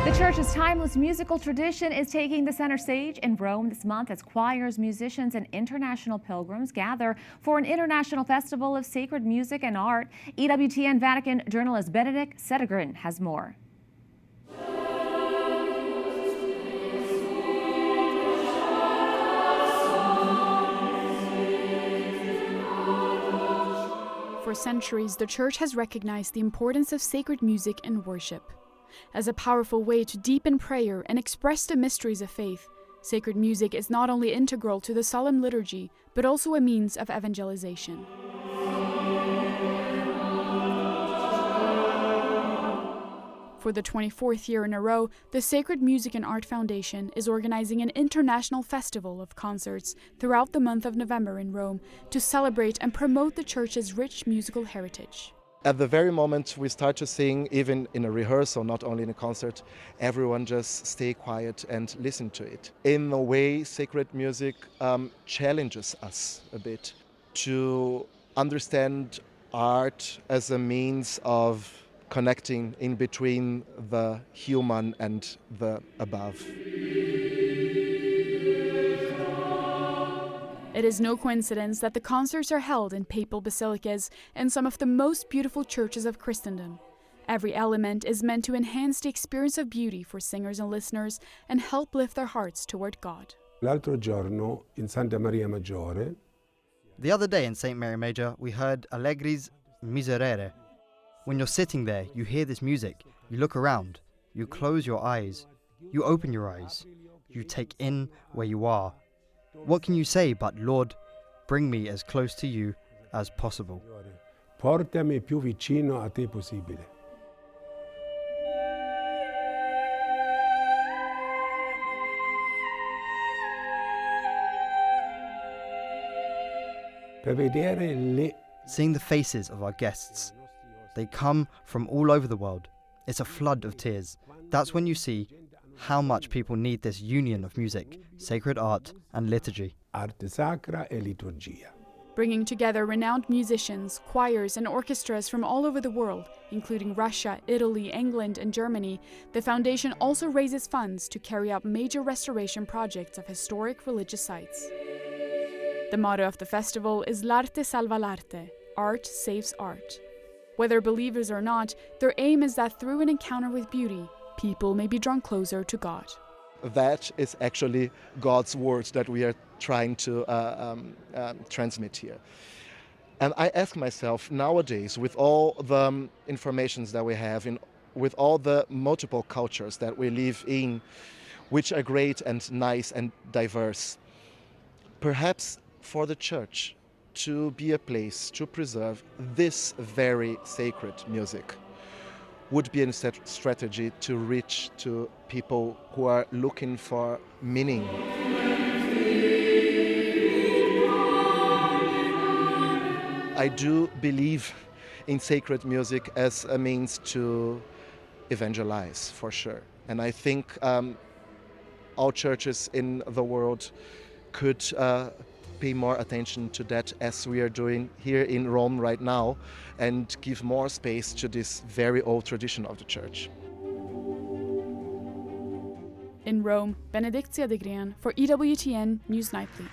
The church's timeless musical tradition is taking the center stage in Rome this month as choirs, musicians, and international pilgrims gather for an international festival of sacred music and art. EWTN Vatican journalist Bénédicte Cedergren has more. For centuries, the Church has recognized the importance of sacred music and worship. As a powerful way to deepen prayer and express the mysteries of faith, sacred music is not only integral to the solemn liturgy, but also a means of evangelization. For the 24th year in a row, the Sacred Music and Art Foundation is organizing an international festival of concerts throughout the month of November in Rome to celebrate and promote the Church's rich musical heritage. At the very moment we start to sing, even in a rehearsal, not only in a concert, everyone just stay quiet and listen to it. In a way, sacred music challenges us a bit to understand art as a means of connecting in between the human and the above. It is no coincidence that the concerts are held in papal basilicas and some of the most beautiful churches of Christendom. Every element is meant to enhance the experience of beauty for singers and listeners and help lift their hearts toward God. L'altro giorno in Santa Maria Maggiore. The other day in St. Mary Major, we heard Allegri's Miserere. When you're sitting there, you hear this music, you look around, you close your eyes, you open your eyes, you take in where you are. What can you say but, Lord, bring me as close to you as possible? Portami più vicino a te possibile. Per vedere le Seeing the faces of our guests. They come from all over the world. It's a flood of tears. That's when you see how much people need this union of music, sacred art, and liturgy. arte sacra e liturgia. Bringing together renowned musicians, choirs, and orchestras from all over the world, including Russia, Italy, England, and Germany, the foundation also raises funds to carry out major restoration projects of historic religious sites. The motto of the festival is L'arte salva l'arte, art saves art. Whether believers or not, their aim is that through an encounter with beauty, people may be drawn closer to God. That is actually God's words that we are trying to transmit here. And I ask myself nowadays, with all the informations that we have, with all the multiple cultures that we live in, which are great and nice and diverse, perhaps for the Church to be a place to preserve this very sacred music would be a strategy to reach to people who are looking for meaning. I do believe in sacred music as a means to evangelize, for sure. And I think all churches in the world could pay more attention to that, as we are doing here in Rome right now, and give more space to this very old tradition of the Church. In Rome, Bénédicte Cedergren for EWTN News Nightly.